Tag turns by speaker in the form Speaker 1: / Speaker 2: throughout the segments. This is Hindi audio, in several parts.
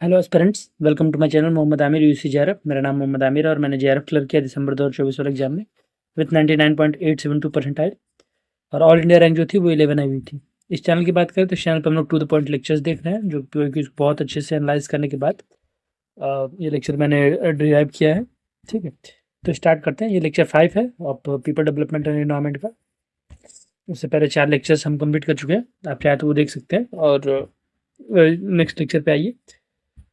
Speaker 1: Hello aspirants, welcome to my channel Mohammad Aamir UGC JRF. मेरा नाम मोहम्मद आमिर और मैंने जेआरएफ क्लियर किया दिसंबर 2024 वाले एग्जाम में विथ 99.872 परसेंटाइल और ऑल इंडिया रैंक जो थी वो 11 आई हुई थी। इस चैनल की बात करें तो इस चैनल पर हम लोग टू द पॉइंट लेक्चर्स देख रहे हैं जो कि बहुत अच्छे से एनालाइज करने के बाद ये लेक्चर मैंने डिराइव किया है। ठीक है, तो स्टार्ट करते हैं। ये लेक्चर 5 है of people development and environment का। उससे पहले 4 लेक्चर्स हम कंप्लीट कर चुके हैं, आप चाहे तो वो देख सकते हैं। और नेक्स्ट लेक्चर पे आइए।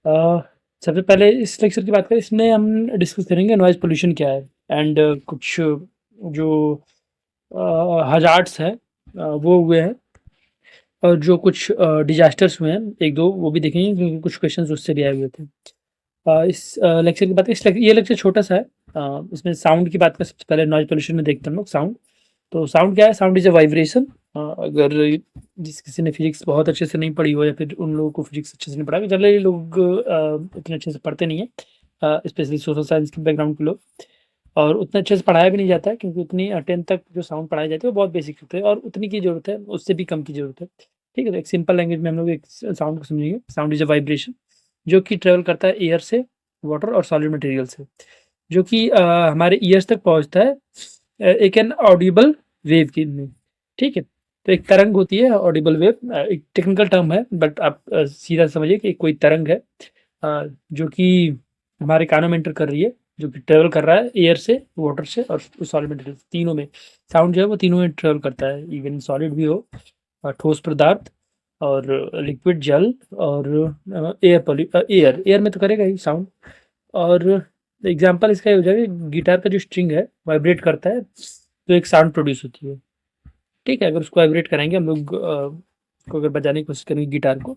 Speaker 1: अ, सबसे पहले इस लेक्चर की बात करें, इसमें हम डिस्कस करेंगे नॉइज़ पोल्यूशन क्या है एंड कुछ जो हज़ार्ड्स हैं वो हुए हैं और जो कुछ डिज़ास्टर्स हुए हैं 1-2 वो भी देखेंगे क्योंकि कुछ क्वेश्चंस उससे भी आए हुए थे। इस लेक्चर की बात करें, ये लेक्चर छोटा-सा है। इसमें साउंड की बात करें, सबसे पहले नॉइज़ पोल्यूशन में देखते हैं हम लोग साउंड। तो साउंड क्या है? Sound is a vibration. अगर जिस किसी ने फिजिक्स बहुत अच्छे से नहीं पढ़ी हो या फिर उन लोगों को फिजिक्स अच्छे से नहीं पढ़ा, जनरली लोग इतने अच्छे से पढ़ते नहीं है, स्पेशली सोशल साइंस के बैकग्राउंड के लोग। और उतना अच्छे से पढ़ाया भी नहीं जाता है क्योंकि उतनी 10th तक जो साउंड पढ़ाई जाती है वो बहुत बेसिक होते हैं और उतनी की ज़रूरत है, उससे भी कम की ज़रूरत है। ठीक है, तो एक सिंपल लैंग्वेज में हम लोग एक साउंड को समझेंगे। साउंड इज़ अ वाइब्रेशन जो कि ट्रेवल करता है एयर से, वाटर और सॉलिड मटेरियल से, जो कि हमारे ईयर्स तक पहुँचता है एक एन ऑडिबल वेव के में। ठीक है, तो एक तरंग होती है ऑडिबल वेव, एक टेक्निकल टर्म है बट आप सीधा समझिए कि कोई तरंग है जो कि हमारे कानों में एंटर कर रही है, जो कि ट्रेवल कर रहा है एयर से, वाटर से और सॉलिड मटेरियल तीनों में। साउंड जो है वो तीनों में ट्रेवल करता है, इवन सॉलिड भी हो, ठोस पदार्थ और लिक्विड जल और एयर एयर में तो करेगा ही साउंड। और एग्जांपल इसका ये हो जाएगा, गिटार का जो स्ट्रिंग है वाइब्रेट करता है तो एक साउंड प्रोड्यूस होती है। ठीक है, अगर उसको वाइब्रेट कराएंगे हम लोग को अगर बजाने की कोशिश करेंगे गिटार को,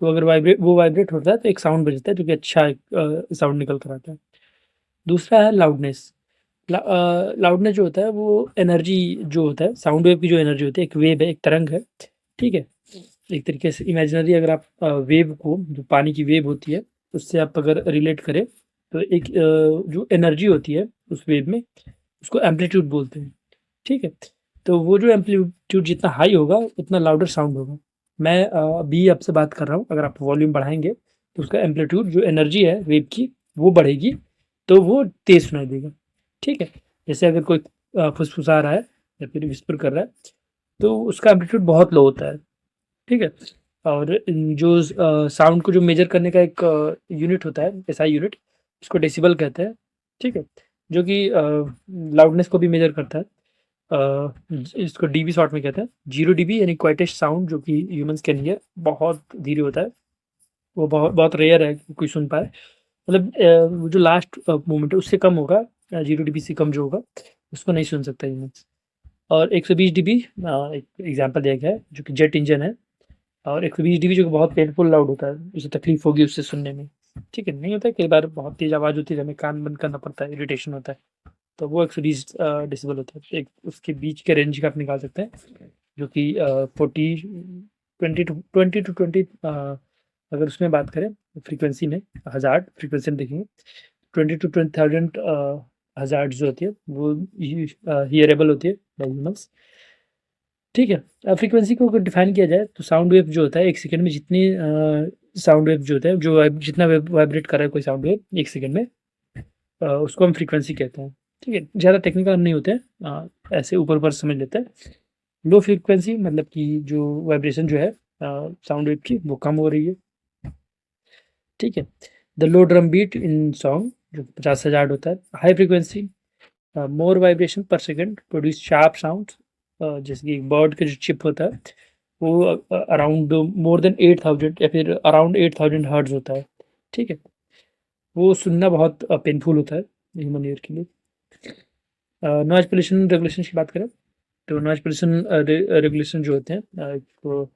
Speaker 1: तो अगर वाइब्रेट होता है तो एक साउंड बजता है जो कि अच्छा साउंड निकल कर आता है। दूसरा है लाउडनेस। लाउडनेस जो होता है वो एनर्जी जो होता है, साउंड वेव की जो एनर्जी होती है, एक वेव है, एक तरंग है। ठीक है, एक तरीके से इमेजिनरी अगर आप वेव को, जो पानी की वेव होती है, उससे आप अगर रिलेट करें तो एक जो एनर्जी होती है उस वेव में, उसको एम्पलीट्यूड बोलते हैं। ठीक है, तो वो जो एम्पलीट्यूड जितना हाई होगा उतना लाउडर साउंड होगा। मैं अभी आपसे बात कर रहा हूँ, अगर आप वॉल्यूम बढ़ाएंगे तो उसका एम्पलीट्यूड जो एनर्जी है वेव की वो बढ़ेगी, तो वो तेज सुनाई देगा। ठीक है, जैसे अगर कोई फुसफुसा रहा है या फिर विस्पर कर रहा है तो उसका एम्पलीट्यूड बहुत लो होता है। ठीक है, और जो साउंड को जो मेजर करने का एक यूनिट होता है, एसआई यूनिट, उसको डेसिबल कहते हैं। ठीक है, जो कि लाउडनेस को भी मेजर करता है। इसको डीबी शॉर्ट में कहते हैं। 0 डीबी यानी क्वाइटेस्ट साउंड जो कि ह्यूमन्स कैन हियर, बहुत धीरे होता है, वो बहुत बहुत रेयर है कि कोई सुन पाए। मतलब वो जो लास्ट मोमेंट है उससे कम होगा, 0 डीबी से कम जो होगा उसको नहीं सुन सकता ह्यूमन्स। और 120 डीबी एक एग्जांपल दिया गया है जो कि जेट इंजन है, और 120 डीबी जो कि बहुत पेनफुल लाउड होता है, उसे तकलीफ होगी उससे सुनने में। ठीक है, नहीं होता है कई बार बहुत तेज आवाज़ होती है, हमें कान बंद करना पड़ता है, इरिटेशन होता है, तो वो 120 डेसिबल होता है। एक उसके बीच के रेंज का आप निकाल सकते हैं जो कि 40 20 टू 20 अगर उसमें बात करें फ्रीक्वेंसी में, हज़ार्ड फ्रीक्वेंसी में देखेंगे 20 to 20,000 हज़ार्ड जो होती है वो हियरेबल होती है बाय ह्यूमन्स। ठीक है, फ्रीक्वेंसी को अगर डिफाइन किया जाए तो साउंड वेव जो होता है 1 सेकंड में जितनी साउंड वेव जो होता है, जो जितना वाइब्रेट कर रहा है कोई साउंड वेव 1 सेकंड में, उसको हम फ्रीक्वेंसी कहते हैं। ठीक है, ज़्यादा टेक्निकल हम नहीं होते हैं, ऐसे ऊपर-ऊपर समझ लेते हैं। लो फ्रीक्वेंसी मतलब कि जो वाइब्रेशन जो है साउंड वेव की वो कम हो रही है। ठीक है, the low drum beat in song जो 50,000 होता है। High frequency, more vibration per second produce sharp sound, जैसे कि बर्ड का जो चिप होता है वो अराउंड मोर देन 8,000 या फिर अराउंड 8,000 हर्ट्ज होता है। ठीक है, वो सुनना बहुत पेनफुल होता है ह्यूमन ईयर के लिए। नॉइज़ पोल्यूशन रेगुलेशन की बात करें तो नॉइज़ पोल्यूशन रेगुलेशन जो होते हैं, तो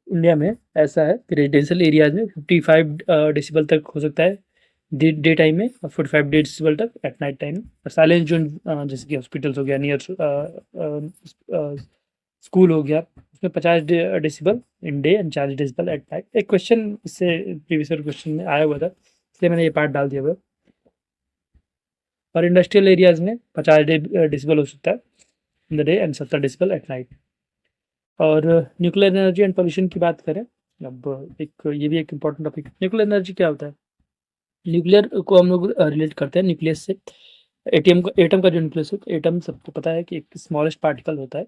Speaker 1: इंडिया में ऐसा है कि रेजिडेंशियल एरियाज में 55 डेसिबल तक हो सकता है डे टाइम में, और 45 डेसिबल तक एट नाइट टाइम में। और साइलेंस जोन जैसे कि हॉस्पिटल्स हो गया, नियर स्कूल हो गया, उसमें 50 decibel in day and 40 decibel at night. एक क्वेश्चन इससे प्रीवियस क्वेश्चन में आया हुआ था, इसलिए मैंने ये पार्ट डाल दिया हुआ है। और इंडस्ट्रियल एरियाज में 50 डेसिबल हो सकता है in the day and 70 decibel at night. और न्यूक्लियर एनर्जी एंड पोल्यूशन की बात करें अब एक ये भी एक इम्पोर्टेंट टॉपिक है। न्यूक्लियर एनर्जी क्या होता है? न्यूक्लियर को हम लोग रिलेट करते हैं न्यूक्लियस से। एटम का जो न्यूक्लियस होता है, एटम सबको पता है कि एक स्मॉलेस्ट पार्टिकल होता है।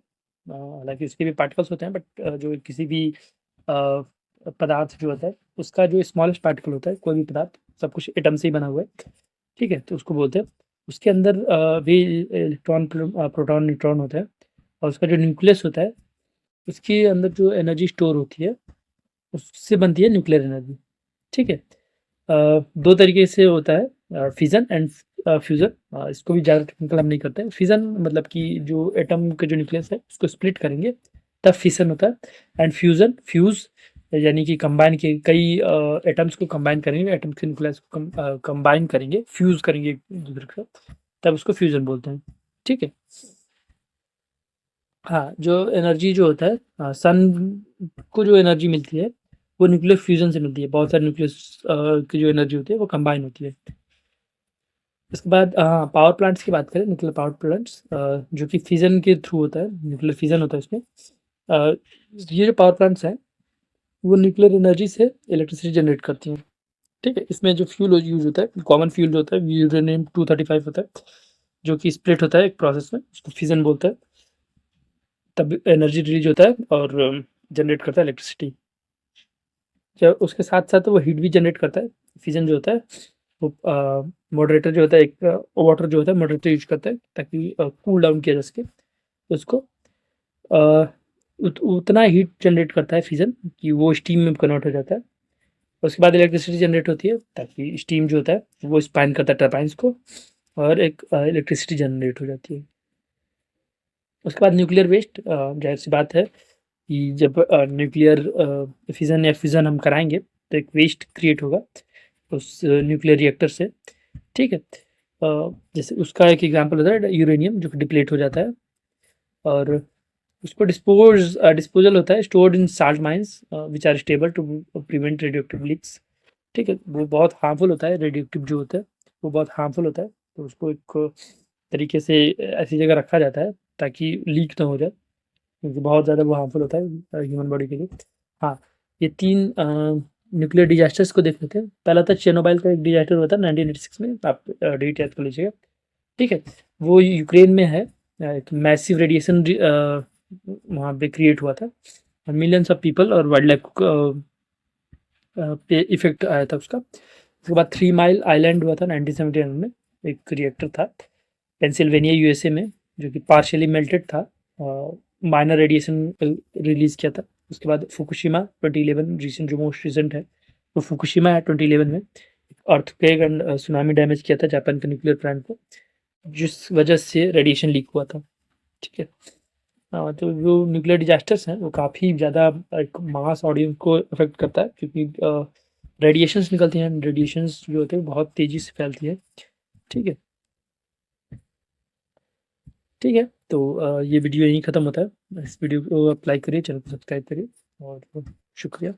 Speaker 1: हालाँकि उसके भी पार्टिकल्स होते हैं, बट जो किसी भी पदार्थ जो होता है, उसका जो स्मॉलेस्ट पार्टिकल होता है, कोई भी पदार्थ, सब कुछ एटम से ही बना हुआ है, ठीक है? तो उसको बोलते हैं। उसके अंदर भी इलेक्ट्रॉन, प्रोटॉन, न्यूट्रॉन होता है, और उसका जो न्यूक्लियस होता है, उसके अंदर जो एनर्जी स्टोर होती है, उससे बनती है न्यूक्लियर एनर्जी, ठीक है? 2 तरीके से होता है, फिज़न एंड फ्यूज़न। इसको भी ज़्यादा टेक्निकल हम नहीं करते हैं। फिज़न मतलब कि जो एटम का जो न्यूक्लियस है, उसको स्प्लिट करेंगे, तब फिशन होता है। एंड फ्यूज़न, फ्यूज़ यानी कि कंबाइन किए कई एटम्स को कंबाइन करेंगे, एटम्स के न्यूक्लियस को कंबाइन करेंगे, फ्यूज़ करेंगे एक-दूसरे के साथ, तब उसको फ्यूज़न बोलते हैं, ठीक है? हाँ, जो एनर्जी जो होता है, सन को जो एनर्जी मिलती है, वो न्यूक्लियर फ्यूज़न से मिलती है। बहुत सारे न्यूक्लियस की जो एनर्जी होती है, वो कंबाइन होती है। इसके बाद पावर प्लांट्स की बात करें, न्यूक्लियर पावर प्लांट्स, जो कि फिज़न के थ्रू होता है, न्यूक्लियर फिज़न होता है इसमें। अ, ये जो पावर प्लांट्स हैं, वो न्यूक्लियर एनर्जी से इलेक्ट्रिसिटी जनरेट करती हैं, ठीक है? इसमें जो फ्यूल यूज़ होता है, कॉमन फ्यूल जो होता है, यूरेनियम-235 होता है, जो कि स्प्लिट होता है एक प्रोसेस में, उसको फिज़न बोलते हैं। तब एनर्जी रिलीज़ होता है और जनरेट करता है इलेक्ट्रिसिटी। जब उसके साथ-साथ वो हीट भी जनरेट करता है। फिज़न जो होता है, वो मॉडरेटर जो होता है, एक वाटर जो होता है, मॉडरेटर यूज़ करता है, ताकि कूल डाउन किया जा सके उसको। अ, उतना हीट जनरेट करता है फिज़न कि वो स्टीम में कन्वर्ट हो जाता है। उसके बाद इलेक्ट्रिसिटी जनरेट होती है, ताकि स्टीम जो होता है, वो स्पाइन करता है टरबाइन्स को, और एक इलेक्ट्रिसिटी जनरेट हो जाती है। उसके बाद न्यूक्लियर वेस्ट, ज़ाहिर-सी बात है कि जब न्यूक्लियर फिज़न या फ्यूज़न हम कराएँगे, तो एक वेस्ट क्रिएट होगा उस न्यूक्लियर रिएक्टर से, ठीक है? जैसे उसका एक एग्ज़ाम्पल होता है यूरेनियम, जो कि डिप्लीट हो जाता है, और उसको डिस्पोज़ल होता है, stored in salt mines which are stable to prevent radioactive leaks, ठीक है? वो बहुत हार्मफुल होता है, रेडियोएक्टिव जो होता है, वो बहुत हार्मफुल होता है, तो उसको एक तरीके से ऐसी जगह रखा जाता है, ताकि लीक ना हो जाए, क्योंकि बहुत ज़्यादा वो हार्मफुल होता है ह्यूमन बॉडी के लिए। हाँ, ये 3 न्यूक्लियर डिज़ास्टर्स को देख लेते हैं। पहला था चेर्नोबिल का एक डिज़ास्टर हुआ था 1986 में, आप डेट याद कर लीजिएगा, ठीक है? वो यूक्रेन में है। एक मैसिव रेडिएशन वहाँ पे क्रिएट हुआ था, और मिलियंस ऑफ पीपल और वाइल्ड लाइफ को पे इफ़ेक्ट आया था उसका। उसके बाद 3 माइल आइलैंड हुआ था 1979 में, एक रिएक्टर था पेंसिल्वेनिया यूएसए में, जो कि पार्शियली मेल्टेड था, माइनर रेडिएशन रिलीज़ किया था। उसके बाद फुकुशिमा 2011 रीसेंट, जो मोस्ट रिसेंट है, वो फुकुशिमा है 2011 में। अर्थक्वेक एंड सुनामी डैमेज किया था जापान के न्यूक्लियर प्लांट को, जिस वजह से रेडिएशन लीक हुआ था, ठीक है? तो जो न्यूक्लियर डिज़ास्टर्स हैं, वो काफ़ी ज़्यादा एक मास ऑडियंस को अफ़ेक्ट करता है, क्योंकि रेडिएशंस निकलती हैं, रेडिएशंस जो होते हैं बहुत तेज़ी से फैलती है, ठीक है? ठीक है, तो ये वीडियो यहीं ख़त्म होता है। इस वीडियो को आप लाइक करिए, चैनल को सब्सक्राइब करिए, और शुक्रिया।